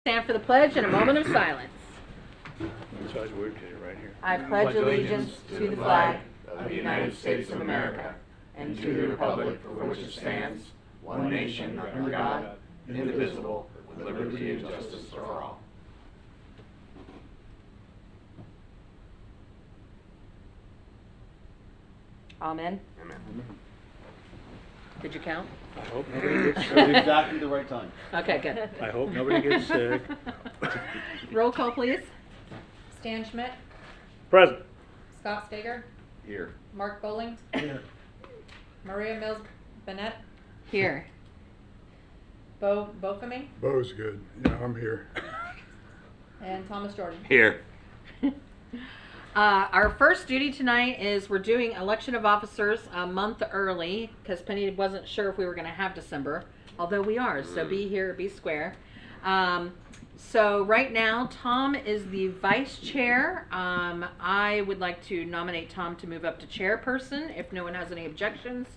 Stand for the pledge and a moment of silence. That's always weird to do right here. I pledge allegiance to the flag of the United States of America and to the republic for which it stands, one nation under God, indivisible, with liberty and justice for all. Amen. Amen. Did you count? I hope nobody gets That was sick. exactly the right time. Okay, good. I hope nobody gets sick. Roll call, please. Stan Schmidt, Present. Scott Stager, Here. Mark Bowling, Here. Maria Mills Bennett, Here. Bo Bofamy, Bo's good. Yeah, I'm here. and Thomas Jordan. Here. Our first duty tonight is we're doing election of officers a month early because Penny wasn't sure if we were going to have December, although we are. So be here, be square. So right now, Tom is the vice chair. I would like to nominate Tom to move up to chairperson if no one has any objections.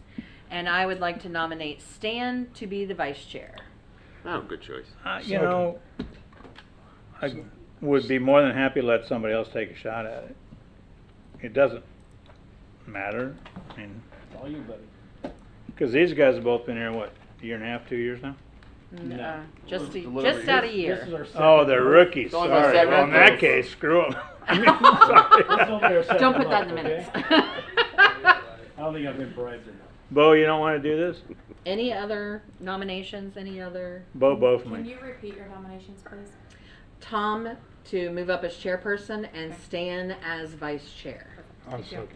And I would like to nominate Stan to be the vice chair. Oh, good choice. You know, I would be more than happy to let somebody else take a shot at it. It doesn't matter. I mean, All you, buddy. because these guys have both been here, what, a year and a half, 2 years now? No. Just Delivery. just out a This is year. our second. Oh, they're rookies. only my Sorry. second Well, in that vote. case, screw them. I mean, sorry. This is only our second Don't put that in the month, minutes. okay? I don't think I've been bribed enough. Bo, you don't want to do this? Any other nominations? Any other? Bo, both of Can me. you repeat your nominations, please? Tom to move up as chairperson and Stan as vice chair. I'll second.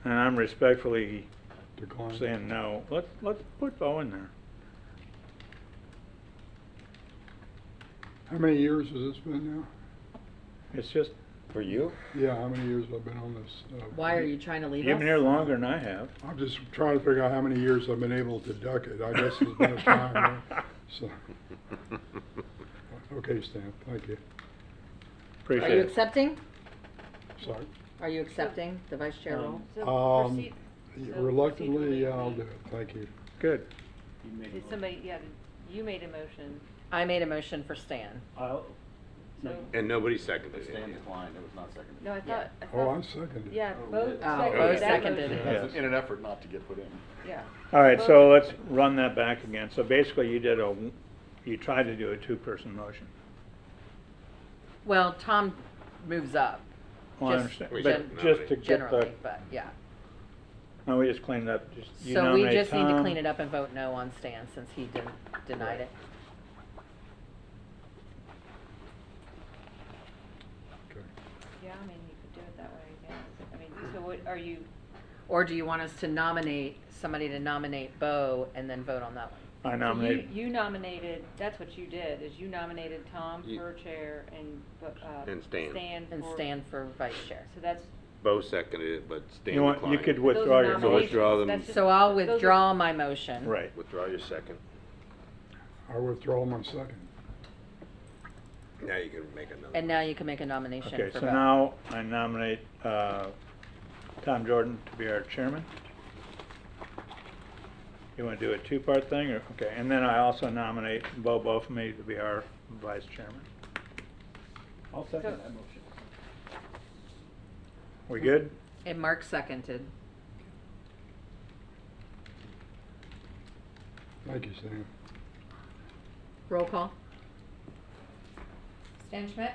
And I'm respectfully Decline. saying no. Let's put Bo in there. How many years has this been now? It's just, For you? Yeah, how many years have I been on this? Why are you trying to leave you've us? been here longer than I have. I'm just trying to figure out how many years I've been able to duck it. I guess it's been a time, right? So, okay, Stan, thank you. Are Appreciate you it. accepting? Sorry. Are you accepting the vice chair role? Reluctantly, yeah, I'll do it. Thank you. Good. You made Did it. somebody, yeah, you made a motion, I made a motion for Stan. I'll, so, And nobody seconded it. Stan declined, it was not seconded. no, I thought, Oh, I seconded. yeah, Oh, both really? Oh, seconded Bo that seconded motion. it. Yes. In an effort not to get put in. Yeah. All right, Both- so let's run that back again. So basically, you tried to do a two-person motion. Well, Tom moves up. Well, I Just understand, We but should just to nominate. get generally, the, but yeah. no, we just cleaned it up. Just you So we nominate just need to Tom. clean it up and vote no on Stan since he denied it. Okay. Yeah, I mean, you could do it that way, I guess. I mean, so what, are you, Or do you want us to nominate somebody to nominate Bo and then vote on that one? I so nominate, you nominated, that's what you did, is you nominated Tom You- for chair and, And Stan. And for. Stan for vice chair. So that's. Bo seconded it, but Stan you declined. could those withdraw are your So motion. withdraw them. That's just- So I'll those are- withdraw my motion. Right. Withdraw your second. I withdraw my second. Now you can make another. And now you can make a nomination Okay, for so Bo. now I nominate Tom Jordan to be our chairman. You want to do a two-part thing, or, okay, and then I also nominate Bo Bofamy to be our vice chairman. I'll second So- that motion. We good? And Mark seconded. Thank you, Stan. Roll call. Stan Schmidt,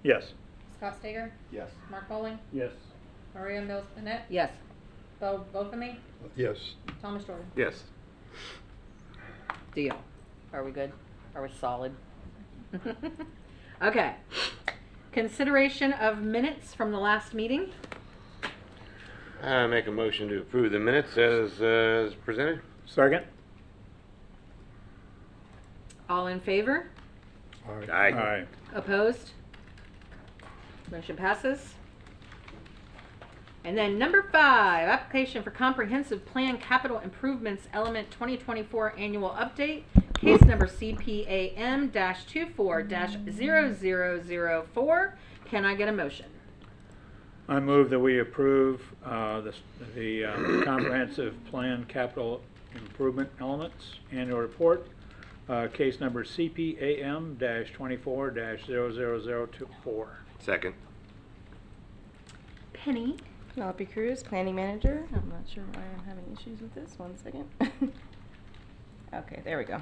Yes. Scott Stager, Yes. Mark Bowling, Yes. Maria Mills Bennett, Yes. Bo Bofamy, Yes. Thomas Jordan. Yes. Deal. Are we good? Are we solid? Okay. Consideration of minutes from the last meeting. I make a motion to approve the minutes as presented. Second? All in favor? All right. Aye. All right. Opposed? Motion passes. And then number 5, application for comprehensive plan capital improvements element 2024 annual update, case number CPAM-24-0004. Can I get a motion? I move that we approve the comprehensive plan capital improvement elements annual report case number CPAM-24-00024. Second. Penny? Penelope Cruz, Planning Manager. I'm not sure why I'm having issues with this. 1 second. Okay, there we go.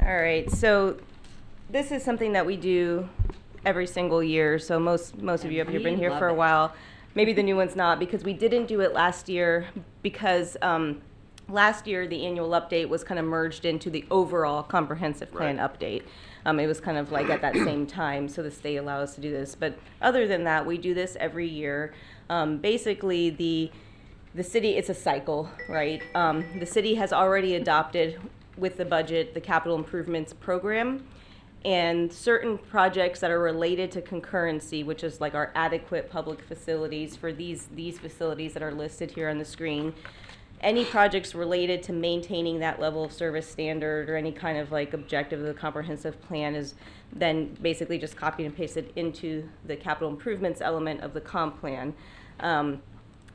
All right, so this is something that we do every single year. So most of you up here have been here for a while. Maybe the new one's not, because we didn't do it last year because last year the annual update was kind of merged into the overall comprehensive plan update. It was kind of like at that same time, so the state allows us to do this. But other than that, we do this every year. Basically, the city, it's a cycle, right? The city has already adopted with the budget the capital improvements program, and certain projects that are related to concurrency, which is like our adequate public facilities for these facilities that are listed here on the screen. Any projects related to maintaining that level of service standard or any kind of like objective of the comprehensive plan is then basically just copied and pasted into the capital improvements element of the comp plan. And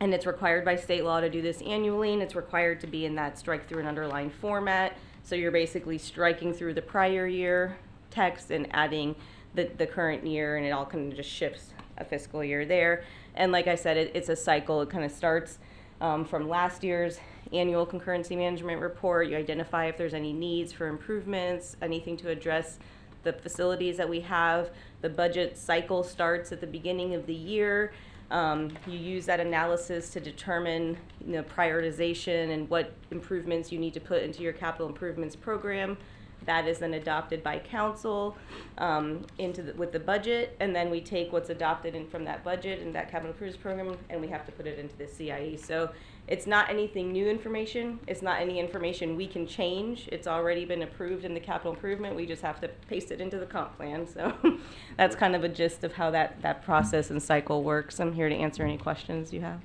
it's required by state law to do this annually, and it's required to be in that strike through and underline format. So you're basically striking through the prior year text and adding the current year, and it all kind of just shifts a fiscal year there. And like I said, it's a cycle. It kind of starts from last year's annual concurrency management report. You identify if there's any needs for improvements, anything to address the facilities that we have. The budget cycle starts at the beginning of the year. You use that analysis to determine, prioritization and what improvements you need to put into your capital improvements program. That is then adopted by council with the budget, and then we take what's adopted from that budget and that capital improvements program, and we have to put it into the CIE. So it's not anything new information. It's not any information we can change. It's already been approved in the capital improvement. We just have to paste it into the comp plan. So that's kind of a gist of how that process and cycle works. I'm here to answer any questions you have.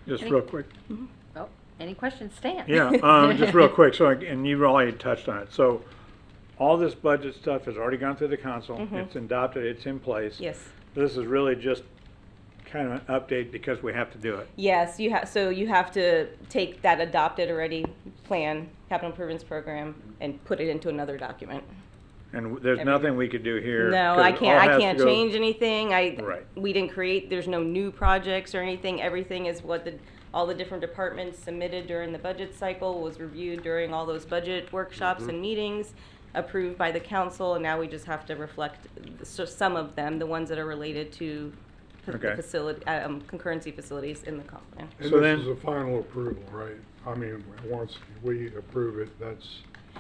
Just real quick. Oh, any questions, Stan? Yeah, just real quick, and you've already touched on it. So all this budget stuff has already gone through the council. It's adopted, it's in place. Yes. This is really just kind of an update because we have to do it. Yes, so you have to take that adopted already plan, capital improvements program, and put it into another document. And there's nothing we could do here. No, 'cause I it all can't, has to go- change anything. Right. We didn't create, there's no new projects or anything. Everything is what all the different departments submitted during the budget cycle was reviewed during all those budget workshops and meetings, approved by the council, and now we just have to reflect some of them, the ones that are related to the Okay. facility, concurrency facilities in the comp plan. And So this then- is a final approval, right? I mean, once we approve it, that's,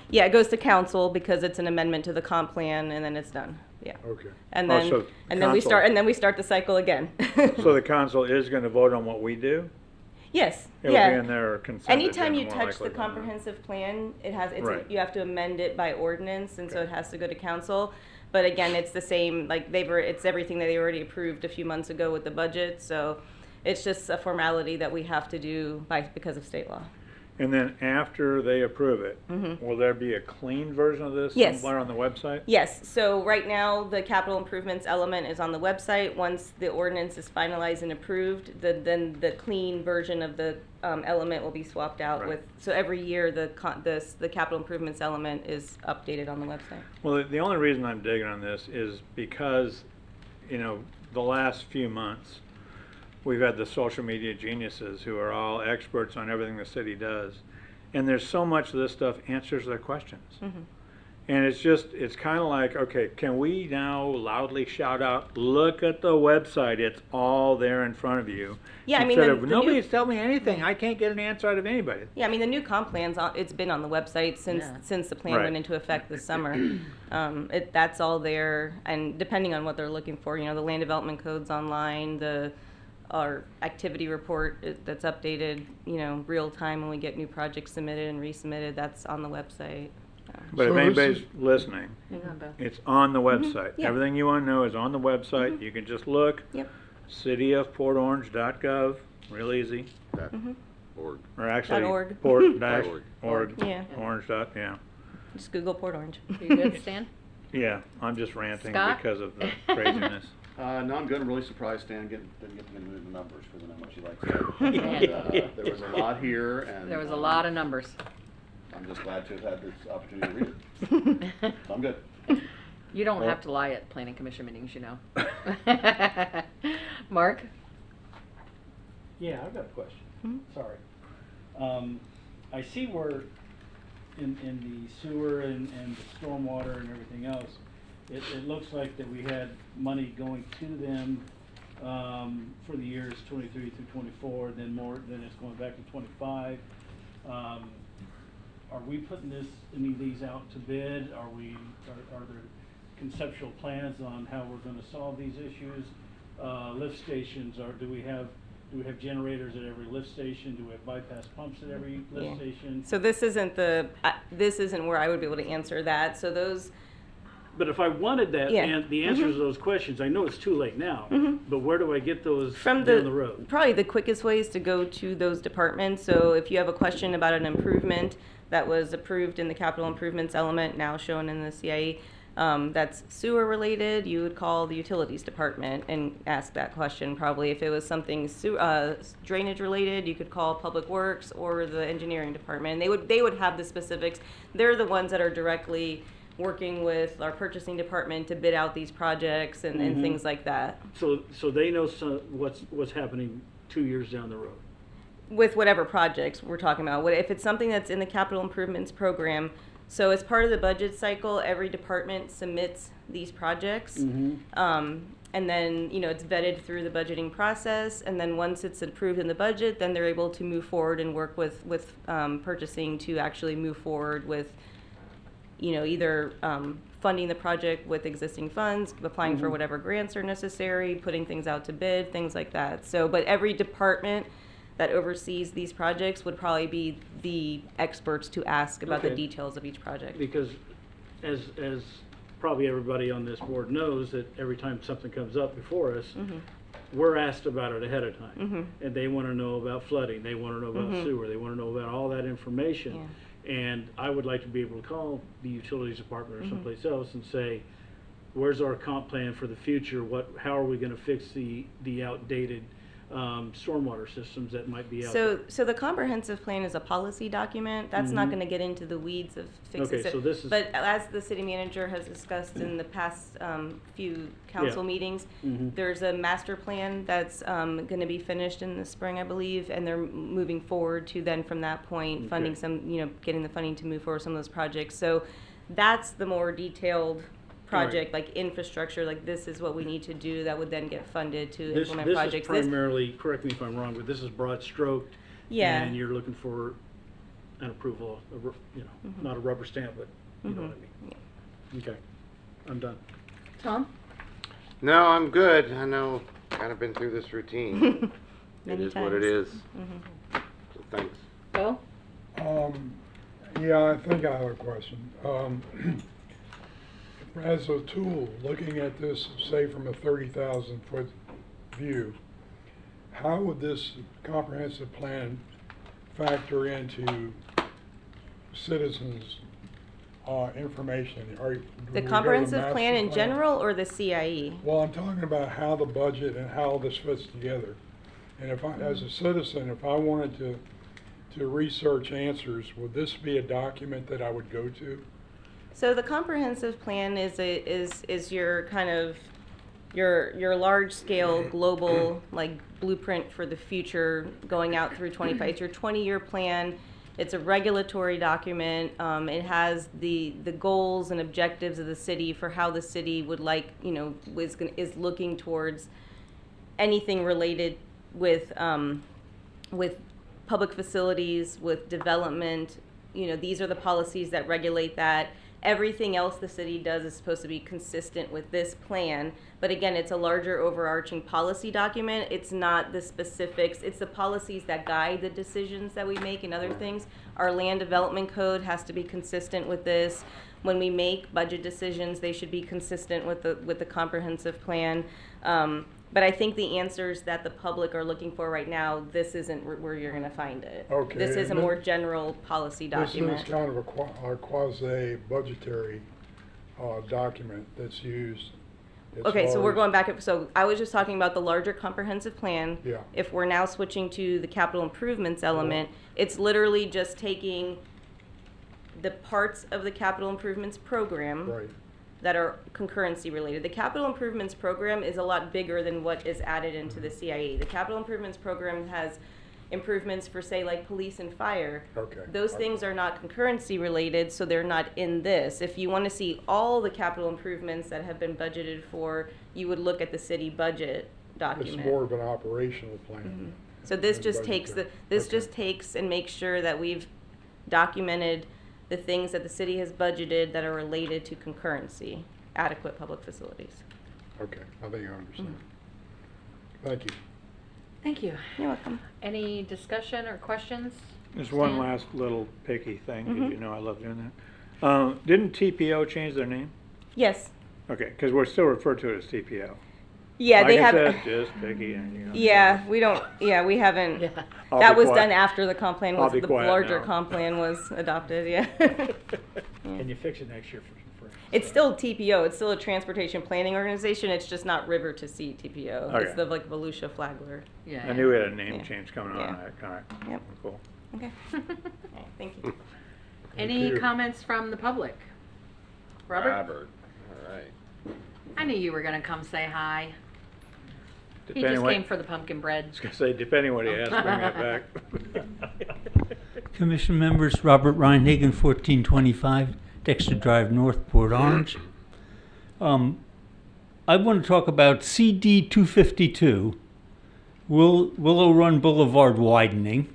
Yeah, it goes to council because it's an amendment to the comp plan, and then it's done. Yeah. okay. And Oh, then, so we start the cycle again. So the council is gonna vote on what we do? Yes, It'll yeah. be in their consent Anytime you agenda, more touch the likely than not. comprehensive plan, Right. you have to amend it by ordinance, and so Okay. it has to go to council. But again, it's the same, like it's everything that they already approved a few months ago with the budget, so it's just a formality that we have to do because of state law. And then after they approve it, will there be a clean version of this Yes. somewhere on the website? Yes, so right now, the capital improvements element is on the website. Once the ordinance is finalized and approved, then the clean version of the element will be swapped out Right. with, so every year, the capital improvements element is updated on the website. Well, the only reason I'm digging on this is because, the last few months, we've had the social media geniuses who are all experts on everything the city does. And there's so much of this stuff answers their questions. And it's kind of like, okay, can we now loudly shout out, look at the website, it's all there in front of you. Yeah, I mean, Instead the of, new- nobody's telling me anything, I can't get an answer out of anybody. Yeah, I mean, the new comp plan's it's been on the website since the plan Right. went into effect this summer. That's all there, and depending on what they're looking for, the land development code's online, our activity report that's updated, real time when we get new projects submitted and resubmitted, that's on the website. But if So this anybody's listening, Hang on, Bill. it's on the website. yeah. Everything you want to know is on the website. You can just look. Yep. cityofportorange.gov, real easy. Org. Or actually, .org. port-org, Yeah. orange dot, yeah. Just Google Port Orange. You good, Stan? Yeah, I'm just ranting Scott? because of the craziness. No, I'm good. I'm really surprised Stan didn't get them into the numbers for how much he likes that. And, there was a lot here, and There was a lot of numbers. I'm just glad to have had this opportunity to read it. I'm good. You don't Well- have to lie at planning commission meetings, you know. Mark? Yeah, I've got a question. Mhm. Sorry. I see where in the sewer and the stormwater and everything else, it looks like that we had money going to them for the years 23 through 24, then it's going back to 25. Are we putting any of these out to bid? Are there conceptual plans on how we're gonna solve these issues? Lift stations, do we have generators at every lift station? Do we have bypass pumps at every lift Yeah. station? So this isn't where I would be able to answer that. So those, But if I wanted that, Yeah. and the answers to those questions, I know it's too late now, but where do I get those from down the road? probably the quickest way is to go to those departments. So if you have a question about an improvement that was approved in the capital improvements element, now shown in the CIE, that's sewer related, you would call the utilities department and ask that question. Probably if it was something drainage related, you could call public works or the engineering department. They would have the specifics. They're the ones that are directly working with our purchasing department to bid out these projects and things like that. So they know what's happening 2 years down the road. With whatever projects we're talking about. If it's something that's in the capital improvements program, so as part of the budget cycle, every department submits these projects. And then, it's vetted through the budgeting process. And then once it's approved in the budget, then they're able to move forward and work with purchasing to actually move forward with, either funding the project with existing funds, applying for whatever grants are necessary, putting things out to bid, things like that. So, but every department that oversees these projects would probably be the experts to ask about the Okay. details of each project. Because as probably everybody on this board knows, that every time something comes up before us, we're asked about it ahead of time. And they want to know about flooding, they want to know about sewer, they want to know about all that information. And I would like to be able to call the utilities department or someplace else and say, where's our comp plan for the future? How are we going to fix the outdated stormwater systems that might be out there? So the comprehensive plan is a policy document. That's not going to get into the weeds of fixing. Okay, so this is- But as the city manager has discussed in the past few council Yeah. meetings, there's a master plan that's going to be finished in the spring, I believe, and they're moving forward to then from that point funding some, getting the funding to move forward some of those projects. So that's the more detailed project, like infrastructure, like this is what we need to do that would then get funded to This implement is projects. primarily, correct me if I'm wrong, but this is broad stroked. Yeah. And you're looking for an approval, not a rubber stamp, but you know what I mean. Okay, I'm done. Tom? No, I'm good. I know, kind of been through this routine. It Many is what it times. is. So thanks. Bill? Yeah, I think I have a question. As a tool, looking at this, say from a 30,000-foot view, how would this comprehensive plan factor into citizens' information? Do we The go to comprehensive master plan in plan? general or the CIE? Well, I'm talking about how the budget and how this fits together. And if I, as a citizen, if I wanted to research answers, would this be a document that I would go to? So the comprehensive plan is your kind of your large scale global like blueprint for the future going out through 25. It's your 20-year plan. It's a regulatory document. It has the goals and objectives of the city for how the city would like, is looking towards anything related with public facilities, with development. These are the policies that regulate that. Everything else the city does is supposed to be consistent with this plan. But again, it's a larger overarching policy document. It's not the specifics. It's the policies that guide the decisions that we make and other things. Our land development code has to be consistent with this. When we make budget decisions, they should be consistent with the comprehensive plan. But I think the answers that the public are looking for right now, this isn't where you're going to find it. Okay, This is a and more general policy document. This is kind of a quasi-budgetary document that's used. as Okay, so far we're as- going back. So I was just talking about the larger comprehensive plan. Yeah. If we're now switching to the capital improvements element, it's literally just taking the parts of the capital improvements program Right. that are concurrency related. The capital improvements program is a lot bigger than what is added into the CIE. The capital improvements program has improvements for, say, like police and fire. Okay. Those things are not concurrency related, so they're not in this. If you want to see all the capital improvements that have been budgeted for, you would look at the city budget document. It's more of an operational plan. So this than just takes budgetary. Okay. just takes and makes sure that we've documented the things that the city has budgeted that are related to concurrency, adequate public facilities. Okay, I think I understand. Thank you. Thank you. You're welcome. Any discussion or questions? There's one Stan? last little picky thing, 'cause Mhm. you know I love doing that. Didn't TPO change their name? Yes. Okay, because we're still referred to it as TPO. Yeah, Like they I have. said, just picky and, you know. Yeah, we don't. Yeah, we haven't. Yeah. I'll That be was quiet. done after the comp plan I'll was be the quiet larger now. comp plan was adopted. Yeah. Can you fix it next year for? It's still TPO. It's still a transportation planning organization. It's just not River to Sea TPO. It's Okay. the like Volusia Flagler. Yeah. I knew we had a name Yeah. change coming Yeah. on. All right, Yep. cool. Okay. All right, thank you. Any you. comments from the public? Robert? All right. I knew you were gonna come say hi. He Depending just what- came for the pumpkin bread. I was gonna say, depending what he asks, bring that back. Commission members, Robert Reinhagen, 1425 Dexter Drive, North, Port Orange. I want to talk about CD 252, Willow Run Boulevard widening,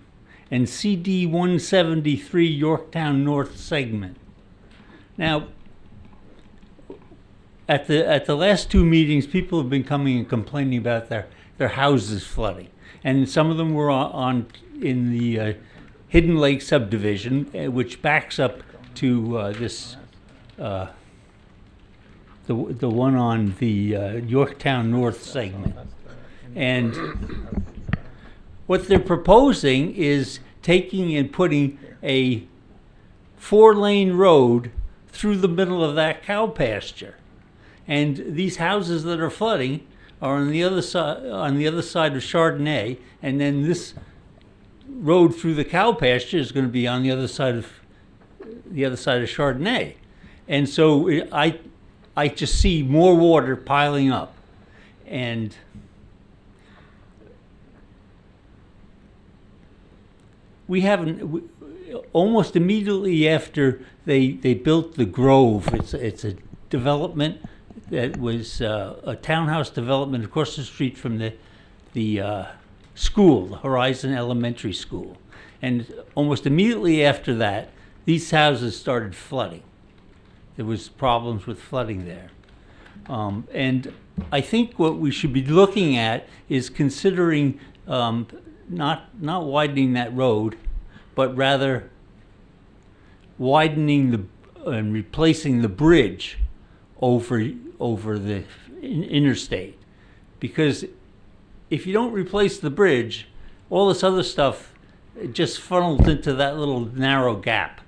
and CD 173 Yorktown North segment. Now, at the last two meetings, people have been coming and complaining about their houses flooding, and some of them were in the Hidden Lake subdivision, which backs up to this the one on the Yorktown North segment, and what they're proposing is taking and putting a 4-lane road through the middle of that cow pasture. And these houses that are flooding are on the other side of Chardonnay, and then this road through the cow pasture is going to be on the other side of Chardonnay. And so I just see more water piling up. And almost immediately after they built the Grove, it's a development that was a townhouse development across the street from the school, the Horizon Elementary School. And almost immediately after that, these houses started flooding. There was problems with flooding there. And I think what we should be looking at is considering not widening that road, but rather widening and replacing the bridge over the interstate. Because if you don't replace the bridge, all this other stuff just funnels into that little narrow gap,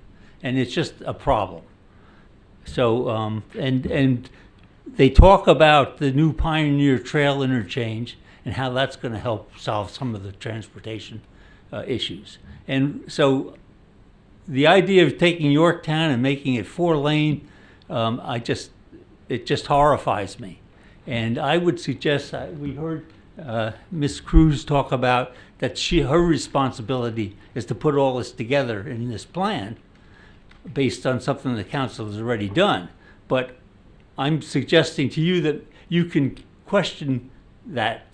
and it's just a problem. So and they talk about the new Pioneer Trail interchange and how that's going to help solve some of the transportation issues. And so the idea of taking Yorktown and making it 4-lane, it just horrifies me. And I would suggest, we heard Ms. Cruz talk about that her responsibility is to put all this together in this plan based on something the council has already done. But I'm suggesting to you that you can question that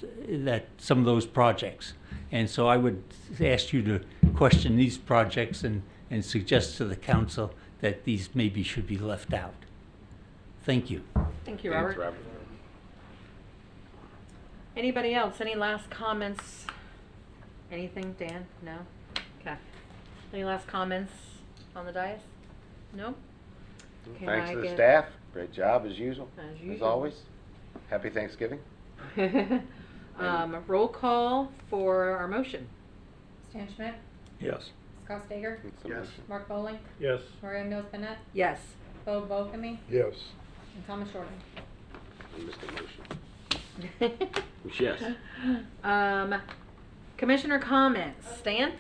some of those projects. And so I would ask you to question these projects and suggest to the council that these maybe should be left out. Thank you. Thank you, Robert. Anybody else? Any last comments? Anything, Dan? No? Okay. Any last comments on the dais? No? Can Thanks I to the get- staff. Great job as usual. As As usual. always. Happy Thanksgiving. Roll call for our motion. Stan Schmidt, Yes. Scott Stager, It's a Yes. motion. Mark Bowling, Yes. Maria Mills Bennett, Yes. Bo Volkemy, Yes. and Thomas Jordan. I missed the motion. Yes. Commissioner comments. Stan?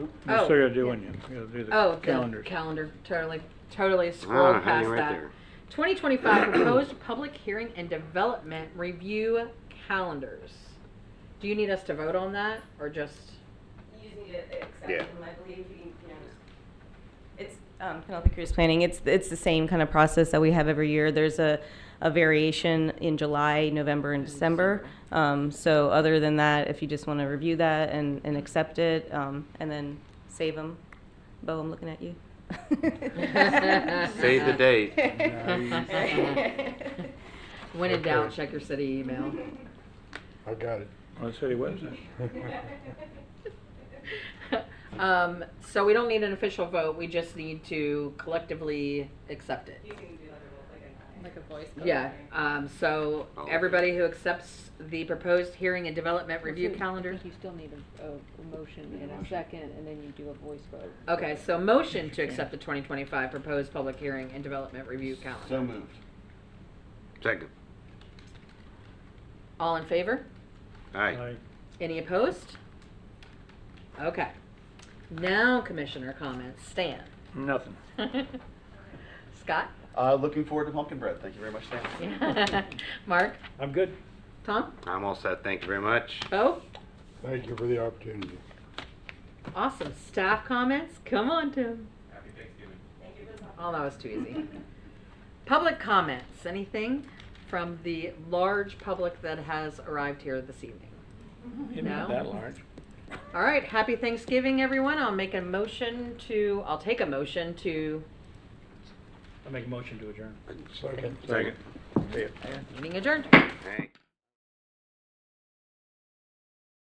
You Oh, still gotta do yeah. one, you gotta do Oh, the calendars. the calendar, totally scrolled Ah, past hanging right that. there. 2025 proposed public hearing and development review calendars. Do you need us to vote on that, or just? You just need to accept Yeah. them, I believe, you know. It's, Penelope Cruz Planning, it's the same kind of process that we have every year. There's a variation in July, November, and December. So other than that, if you just want to review that and accept it, and then save them. Bo, I'm looking at you. Save the date. When in doubt, Okay. check your city email. I got it. On the city website. So we don't need an official vote, we just need to collectively accept it. Like a voice vote. Yeah, so Oh. everybody who accepts the proposed hearing and development review So I calendar. think you still need a motion and a second, and then you do a voice vote. Okay, so motion to accept the 2025 proposed public hearing and development review calendar. So moved. Second. All in favor? Aye. Any opposed? Okay. Now commissioner comments. Stan? Nothing. Scott? Looking forward to pumpkin bread. Thank you very much, Stan. Mark? I'm good. Tom? I'm all set, thank you very much. Bo? Thank you for the opportunity. Awesome. Staff comments? Come on, Tim. Oh, that was too easy. Public comments. Anything from the large public that has arrived here this evening? You're No? not that large. All right. Happy Thanksgiving, everyone. I'll take a motion to, I make a motion to adjourn. Second. Second. See ya. meeting adjourned. Hey.